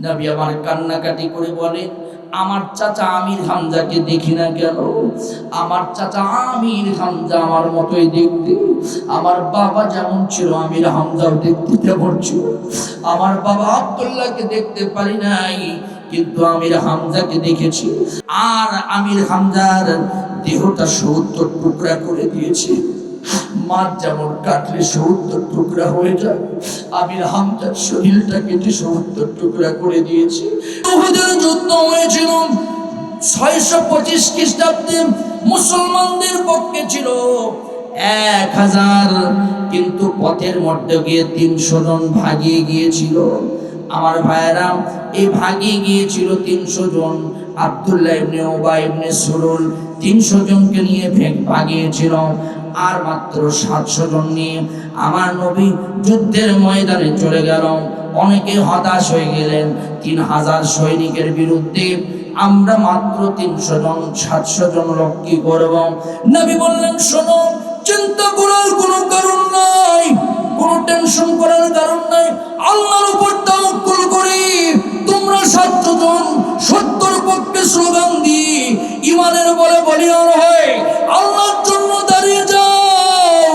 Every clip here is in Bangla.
নবী আমার কান্নাকাটি করে বলে, আমার চাচা আমির হামজাকে দেখি না কেন? আমার চাচা আমির হামজা আমার মতোই দেখতে। আমার বাবা যেমন ছিল আমির হামজাও দেখতে তেমন ছিল। আমার বাবা আব্দুল্লাহকে দেখতে পারি নাই, কিন্তু আমির হামজাকে দেখেছি। আর আমির হামজার দেহটা ৭০ টুকরা করে দিয়েছে। মাছ যেমন কাটলে ৭০ টুকরা হয়ে যায়, আমির হামজার শরীরটা কেটে ৭০ টুকরা করে দিয়েছে। উহুদের যুদ্ধ হয়েছিল ৬২৫ খ্রিস্টাব্দে। মুসলমানদের পক্ষে ছিল ১,০০০, কিন্তু পথের মধ্যে গিয়ে ৩০০ জন ভাগিয়ে গিয়েছিল। আমার ভাইয়েরা, এই ভাগিয়ে গিয়েছিল ৩০০ জন। আব্দুল্লাহ ইবনে উবাই ইবনে সুলুল ৩০০ জনকে নিয়ে ভাগিয়েছিল। আর মাত্র ৭০০ জন নিয়ে আমার নবী যুদ্ধের ময়দানে চলে গেল। অনেকে হতাশ হয়ে গেলেন, ৩০০০ সৈনিকের বিরুদ্ধে আমরা মাত্র ৩০০ জন, ৭০০ জন লোক কি করব? নবী বললেন, শোনো, চিন্তা করার কোনো কারণ নাই, কোনো টেনশন করার কারণ নাই। আল্লাহর উপর তাওয়াক্কুল করি তোমরা ৭০০ জন সত্যর পক্ষে স্লোগান দিয়ে ইমানের বলে বলিয়ান হয়ে আল্লাহর জন্য দাঁড়িয়ে যাও।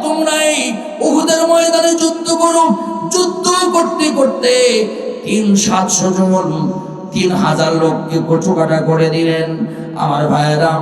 তোমরা এই উহুদের ময়দানে যুদ্ধ করো। যুদ্ধ করতে করতে ৭০০ জন ৩,০০০ লোককে কচুকাটা করে দিলেন। আমার ভাইয়েরা,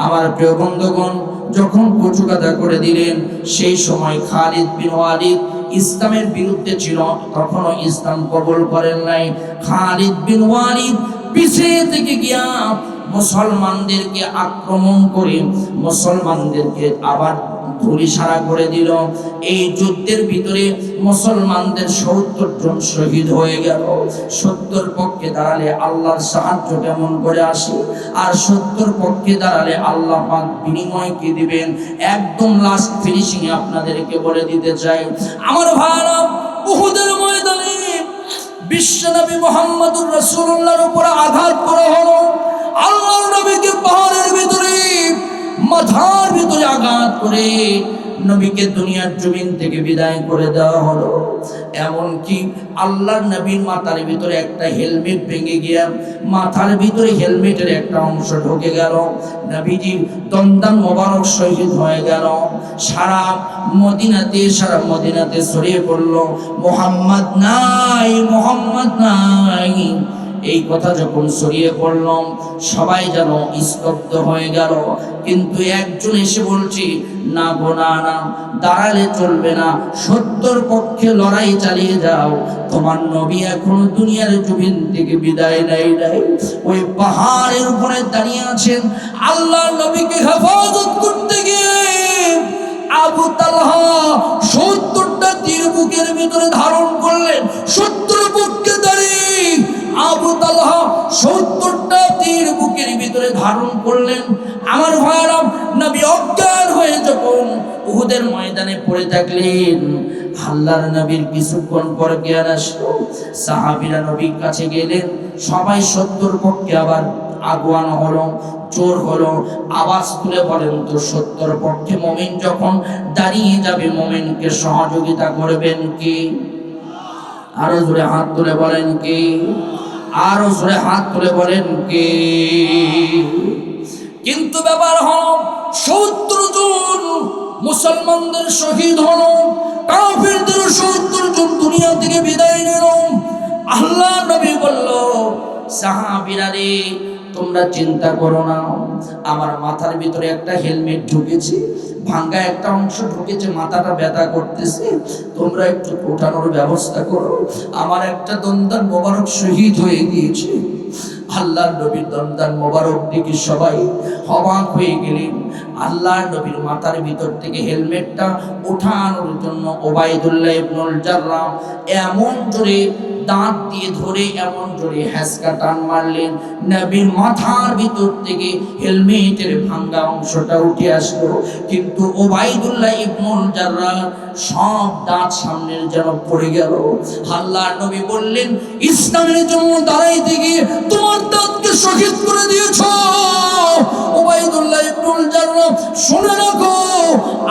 আমার প্রিয় বন্ধুগণ, যখন কচুকাটা করে দিলেন, সেই সময় খালিদ বিন ওয়ালিদ ইসলামের বিরুদ্ধে ছিল, তখনও ইসলাম কবুল করেন নাই। খালিদ বিন ওয়ালিদ পিছিয়ে থেকে গিয়া মুসলমানদেরকে আক্রমণ করে মুসলমানদেরকে আবার ধুলিসাড়া করে দিল। এই যুদ্ধের ভিতরে মুসলমানদের ৭০ জন শহীদ হয়ে গেল। সত্যর পক্ষে দাঁড়ালে আল্লাহর সাহায্য কেমন করে আসে, আর সত্যর পক্ষে দাঁড়ালে আল্লাহ পাক বিনিময় কি দিবেন, একদম লাস্ট ফিনিশিং এ আপনাদেরকে বলে দিতে চাই। আমার ভাইরা, উহুদের ময়দানে বিশ্বনবী মুহাম্মদুর রাসূলুল্লাহর উপর আঘাত করা হলো। আল্লাহর নবীকে পাহাড়ের ভিতরে, মাথার ভিতরে আঘাত করে নবীকে দুনিয়ার জমিন থেকে বিদায় করে দেওয়া হলো। এমনকি আল্লাহর নবীর মাথার ভিতরে একটা হেলমেট ভেঙে গিয়া মাথার ভিতরে হেলমেটের একটা অংশ ঢুকে গেল। নবীজির দন্দান মোবারক শহীদ হয়ে গেল। সারা মদিনাতে ছড়িয়ে পড়ল, মুহাম্মদ নাই, মুহাম্মদ নাই। এই কথা যখন ছড়িয়ে পড়ল, সবাই যেন স্তব্ধ হয়ে গেল। কিন্তু একজন এসে বলছি, না গো না, দাঁড়ালে চলবে না, সত্যর পক্ষে লড়াই চালিয়ে যাও। তোমার নবী এখনো দুনিয়ার জমিন থেকে বিদায় নেয় নাই। ওই পাহাড়ের উপরে দাঁড়িয়ে আছেন। আল্লাহর নবীকে হেফাজত করতে গিয়ে আবু তালহা ৭০টা তীর বুকের ভিতরে ধারণ করলেন। সত্যর পক্ষে দাঁড়িয়ে আবু তালহা ৭০টা তীর বুকের ভিতরে ধারণ করলেন। আমার ভাইরা, নবী অজ্ঞান হয়ে যখন উহুদের ময়দানে পড়ে থাকলেন, আল্লাহর নবীর কিছুক্ষণ পর জ্ঞান আসলো। সাহাবীরা নবীর কাছে গেলেন, সবাই সত্যর পক্ষে আবার আগুয়ান হলো, জোর হলো। আওয়াজ তুলে বলেন তো, সত্যর পক্ষে মুমিন যখন দাঁড়িয়ে যাবে, মুমিনকে সহযোগিতা করবেন কে? আরো জোরে হাত তুলে বলেন কে? আরো জোরে হাত তুলে বলেন কে? কিন্তু ব্যাপার হলো, ৭০ জন মুসলমানদের শহীদ হলো, কাফিরদের ৭০ জন দুনিয়া থেকে বিদায় নিল। আল্লাহ নবী বলল, সাহাবীরা রে, তোমরা চিন্তা করো না, আমার মাথার ভিতরে একটা হেলমেট ঢুকেছে, ভাঙ্গা একটা অংশ ঢুকেছে, মাথাটা ব্যথা করতেছে, তোমরা একটু ওঠানোর ব্যবস্থা করো। আমার একটা দন্দান মোবারক শহীদ হয়ে গিয়েছে। আল্লাহর নবীর দন্দান মোবারক দেখে সবাই অবাক হয়ে গেলেন। আল্লাহর নবীর মাথার ভিতর থেকে হেলমেটটা ওঠানোর জন্য ওবাইদুল্লাহ ইবনুল জাররাহ এমন জোরে দাঁত দিয়ে ধরে এমন জোরে হ্যাঁচকা টান মারলেন, নবীর মাথার ভিতর থেকে হেলমেটের ভাঙ্গা অংশটা উঠে আসলো। কিন্তু ওবাইদুল্লাহ ইবনুল জাররাহ সব দাঁত সামনের যেন পড়ে গেল। আল্লাহর নবী বললেন, ইসলামের জন্য দাঁড়াইতে গিয়ে তোমার দাঁতকে শহীদ করে দিয়েছো। ওবাইদুল্লাহ ইবনুল জাররাহ, শুনে রাখো,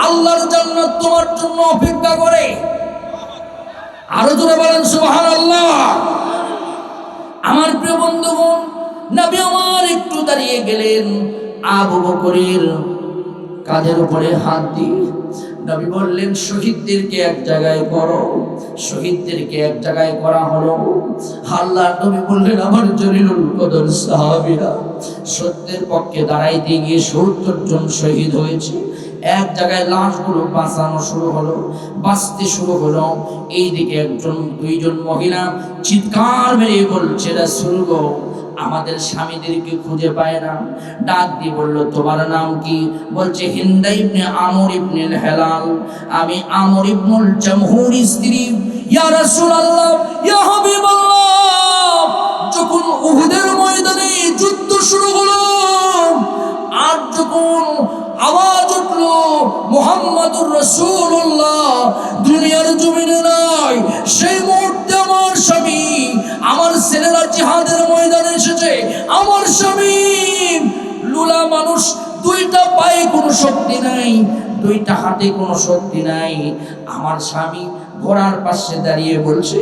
আল্লাহর জান্নাত তোমার জন্য অপেক্ষা করে। আরো জোরে বলেন সুবহানাল্লাহ। নবী আমার একটু দাঁড়িয়ে গেলেন, আবু বকরের কাঁধের উপরে হাত দিয়ে নবী বললেন, শহীদদেরকে এক জায়গায় করো। শহীদদেরকে এক জায়গায় করা হলো। আল্লাহর নবী বললেন, আমার জলিলুল কদর সাহাবীরা সত্যের পক্ষে দাঁড়াইতে গিয়ে ৭০ জন শহীদ হয়েছে। এক জায়গায় লাশগুলো বাঁচানো শুরু হলো, বাঁচতে শুরু হলো। এইদিকে একজন দুইজন মহিলা চিৎকার মেরে বলছে, রাসূল গো, আমাদের স্বামীদেরকে খুঁজে পায় না। ডাক দিয়ে বলল, তোমার নাম কি? বলছে, হিন্দা ইবনে আমর ইবনে হেলাল, আমি আমর ইবনুল জামহুর স্ত্রী। ইয়া রাসূলুল্লাহ, ইয়া হাবিবাল্লাহ, যখন উহুদের ময়দানে যুদ্ধ শুরু হলো আর যখন আওয়াজ উঠলো মুহাম্মাদুর রাসূলুল্লাহ দুনিয়ার জমিনে নাই, সেই মুহূর্তে আমার স্বামী, আমার ছেলেরা জিহাদের ময়দানে এসেছে। আমার স্বামী লুলা মানুষ, দুইটা পায়ে কোনো শক্তি নাই, দুইটা হাতে কোনো শক্তি নাই। আমার স্বামী ঘোড়ার পাশে দাঁড়িয়ে বলছে,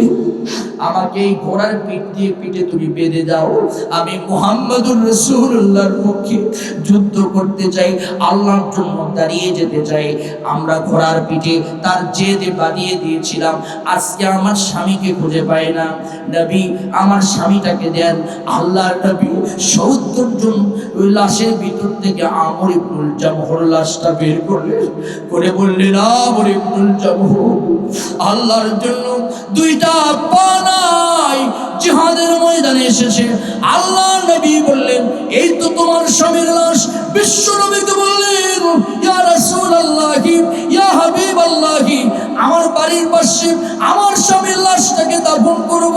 আমাকে এই ঘোড়ার পিঠ দিয়ে পিঠে তুমি বেঁধে দাও, আমি মুহাম্মাদুর রাসূলুল্লাহর পক্ষে যুদ্ধ করতে চাই, আল্লাহর জন্য দাঁড়িয়ে যেতে চাই। আমরা ঘোড়ার পিঠে তার জেদে বাঁধিয়ে দিয়েছিলাম, আজকে আমার স্বামীকে খুঁজে পাই না। নবী, আমার স্বামীটাকে দেন। আল্লাহর নবী ৭০ জন ওই লাশের ভিতর থেকে আমর ইবনুল জামহুর লাশটা বের করলেন, করে বললেন, আমর ইবনুল জামহুর আল্লাহর জন্য দুইটা পা নাই, জিহাদের ময়দানে এসেছে। আল্লাহ নবী বললেন, এই তো তোমার স্বামীর লাশ। বিশ্ব নবীকে বললেন, ইয়া রাসূলুল্লাহ, ইয়া হাবিবাল্লাহ, আমার বাড়ির পাশে আমার স্বামীর লাশটাকে দাফন করব,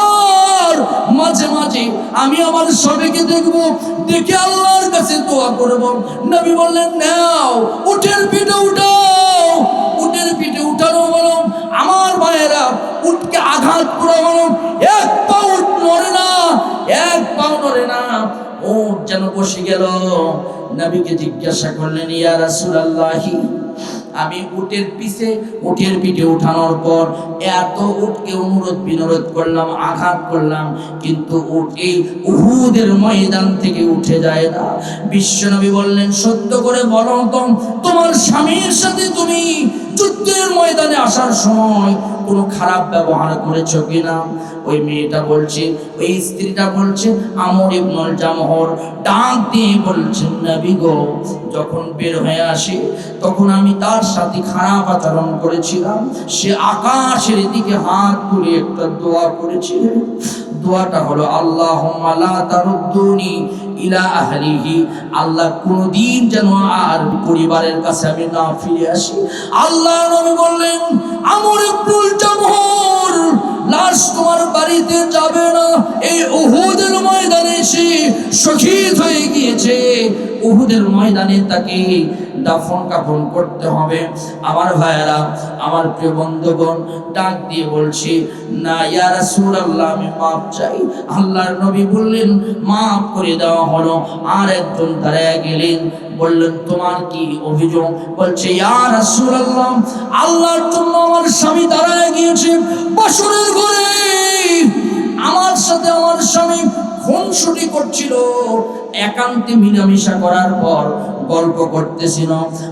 আর মাঝে মাঝে আমি আমার স্বামীকে দেখব, দেখে আল্লাহর কাছে দোয়া করব। নবী বললেন, নাও, উটের পিঠে উঠাও। উটের পিঠে উঠানো হলো। আমার ভাইয়েরা, উটকে আঘাত করা হলো, এক পা উট নড়ে না, এক পাও নড়ে না, উট যেন বসে গেল। নবীকে জিজ্ঞাসা করলেন, ইয়া রাসূলুল্লাহ, আমি উটের পিঠে উঠানোর পর এত উটকে অনুরোধ বিনোরোধ করলাম, আঘাত করলাম, কিন্তু উট এই উহুদের ময়দান থেকে উঠে যায় না। বিশ্বনবী বললেন, সত্য করে বলো তো, তোমার স্বামীর সাথে তুমি যুদ্ধের ময়দানে আসার সময় কোনো খারাপ ব্যবহার করেছো কিনা? ওই মেয়েটা বলছে, ওই স্ত্রীটা বলছে, আমর ইবনুল জামহুর ডাক দিয়ে বলছেন, নবী গো, যখন বের হয়ে আসে তখন আমি তার সাথে খারাপ আচরণ করেছিলাম। সে আকাশের দিকে হাত তুলে একটা দোয়া করেছিলেন। দোয়াটা হলো, আল্লাহুম্মা লা তারুদ্দুনি ইলা আহলিহি, আল্লাহ কোনদিন যেন আর পরিবারের কাছে আমি না ফিরে আসি। আল্লাহ নবী বললেন, আমর ইবনুল জামহুর লাশ তোমার বাড়িতে যাবে না, এই উহুদের ময়দানে এসে শহীদ হয়ে গিয়েছে, উহুদের ময়দানে তাকে দাফন কাফন করতে হবে। আমার ভাইয়েরা, আমার প্রিয় বন্ধুগণ, ডাক দিয়ে বলছি, না ইয়া রাসূলুল্লাহ, আমি মাপ চাই। আল্লাহর নবী বললেন, মাফ করে দেওয়া হলো। আর একজন দাঁড়ায় গেলেন, বললেন, তোমার কি অভিযোগ? বলছে, ইয়া রাসূলুল্লাহ, আল্লাহর জন্য আমার স্বামী দাঁড়ায় গিয়েছে বাসরের ঘরে, আমার সাথে আমার স্বামী খুনসুটি করছিল, একান্তে মিলামিশা করার পর গল্প করতেছিল।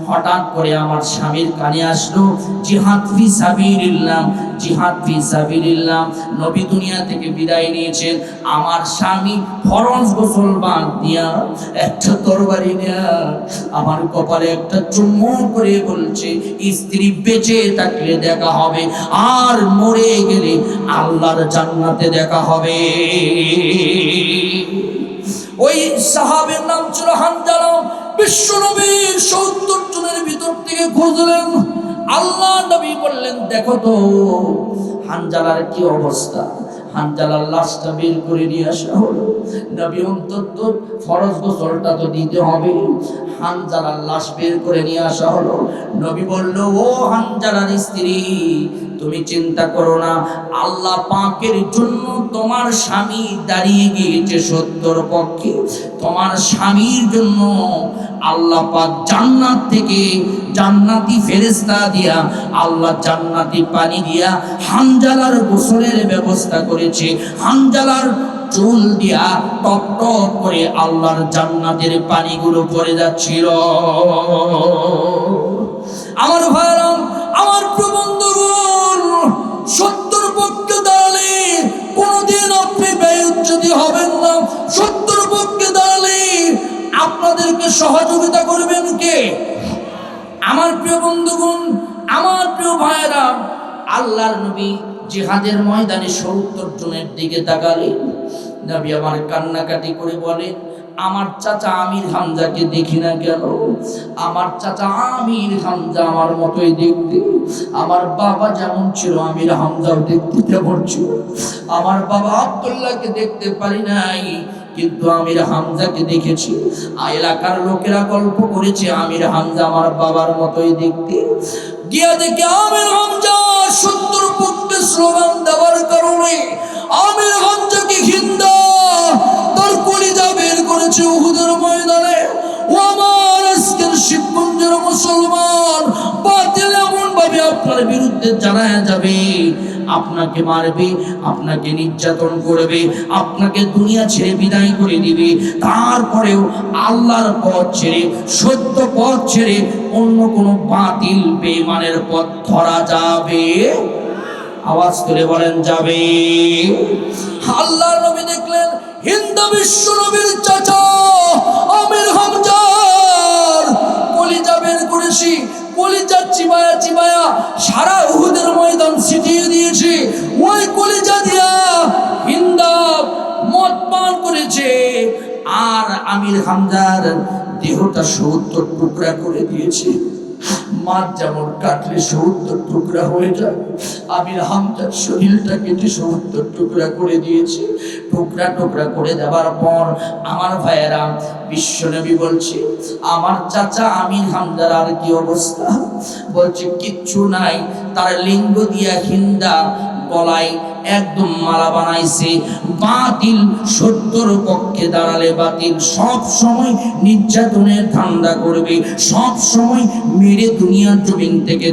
হঠাৎ করে আমার স্বামীর কানে আসলো, জিহাদ ফি সাবিলিল্লাহ, জিহাদ ফি সাবিলিল্লাহ, নবী দুনিয়া থেকে বিদায় নিয়েছেন। আমার স্বামী ফরজ গোসল বাদ দিয়া একটা তরবারি নিয়ে আমার কপালে একটা চুম্বন করে বলছে, স্ত্রী বেঁচে থাকলে দেখা হবে, আর মরে গেলে আল্লাহর জান্নাতে দেখা হবে। ওই সাহাবীর নাম ছিল হানজালা। বিশ্বনবী ৭০ জনের ভিতর থেকে খুঁজলেন। আল্লাহ নবী বললেন, দেখো তো হানজালার কি অবস্থা। হানজালার লাশটা বের করে নিয়ে আসা হলো। নবী অন্তত ফরজ গোসলটা তো দিতে হবে। হানজালার লাশ বের করে নিয়ে আসা হলো। নবী বলল, ও হানজালার স্ত্রী, তুমি চিন্তা করো না, আল্লাহ পাকের জন্য তোমার স্বামী দাঁড়িয়ে গিয়েছে সত্যর পক্ষে। তোমার স্বামীর জন্য আল্লাহ পাক জান্নাত থেকে জান্নাতি ফেরেশতা দিয়া, আল্লাহ জান্নাতি পানি দিয়া হানজালার গোসলের ব্যবস্থা করেছে। হানজালার চুল দিয়া টপ টপ করে আল্লাহর জান্নাতের পানিগুলো পড়ে যাচ্ছিল। আমার ভাইরা, আমার প্রবন্ধগণ, সত্যর পক্ষে দাঁড়ালে কোনোদিন আপনি ব্যয়ুচ্যুতি হবেন না। সত্যর পক্ষে দাঁড়ালে আপনাদেরকে সহযোগিতা করবেন কে? আমার প্রিয় বন্ধুগণ, আমার প্রিয় ভাইরা, আল্লাহর নবী জিহাদের ময়দানে ৭০ জনের দিকে তাকালেন। নবী আমার কান্নাকাটি করে বলেন, আমার চাচা আমির হামজাকে দেখি না কেন? আমার চাচা আমির হামজা আমার মতোই দেখতে। আমার বাবা যেমন ছিল আমির হামজাও দেখতে তেমন ছিল। আমার বাবা আব্দুল্লাহকে দেখতে পারি নাই, কিন্তু আমির হামজাকে দেখেছি। এলাকার লোকেরা গল্প করেছে আমির হামজা আমার বাবার মতোই দেখতে। গিয়া দেখে আমির হামজা সত্যর পক্ষে স্লোগান দেওয়ার কারণে আমির হামজাকে হিন্দা তার কলিজা বের করেছে উহুদের ময়দানে। ও আমার আজকের শিবগঞ্জের মুসলমান, বাতিল এমন ভাবে আপনার বিরুদ্ধে জানায়া যাবে, আপনাকে মারবে, আপনাকে নির্যাতন করবে, আপনাকে দুনিয়া ছেড়ে বিদায় করে দিবে। তারপরেও আল্লাহর পথ ছেড়ে, সত্য পথ ছেড়ে অন্য কোনো বাতিল বেঈমানের পথ ধরা যাবে? আওয়াজ করে বলেন যাবে। আল্লাহর নবী দেখলেন হিন্দা বিশ্ব নবীর চাচা আমির হামজার কলিজা বের করেছি, কলিজা চিবায়া চিবায়া সারা উহুদের ময়দান ছিটিয়ে দিয়েছে। ওই কলিজা দিয়া হিন্দা মদ পান করেছে, আর আমির হামজার দেহটা ৭০ টুকরা করে দিয়েছে। মাছ যেমন কাটলে ৭০ টুকরা হয়ে যায়, আমির হামজার শরীরটা কেটে ৭০ টুকরা করে দিয়েছে। টুকরা টুকরা করে দেওয়ার পর আমার ভাইয়েরা, বিশ্বনবী বলছে আমার চাচা আমির হামজার আর কি অবস্থা? বলছে কিচ্ছু নাই, তার লিঙ্গ দিয়া হিন্দা গলায় একদম মালা বানাইছে। বাতিল সত্যর পক্ষে দাঁড়ালে বাতিল সব সময় নির্যাতনের ধান্দা করবে, সব সময় মেরে দুনিয়ার জমিন থেকে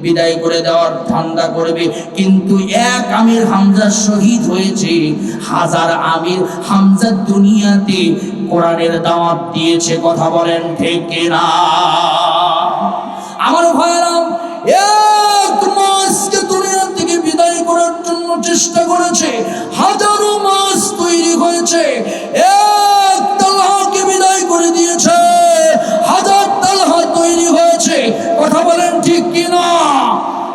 বিদায় করে দেওয়ার ধান্দা করবে। কিন্তু এক আমির হামজা শহীদ হয়েছে, হাজার আমির হামজা দুনিয়াতে কোরআনের দাওয়াত দিয়েছে। কথা বলেন ঠিক কিনা? আমার ভাইরা, এক মাসকে দুনিয়া থেকে বিদায় করার জন্য চেষ্টা করেছে, হাজারো মাস তৈরি হয়েছে।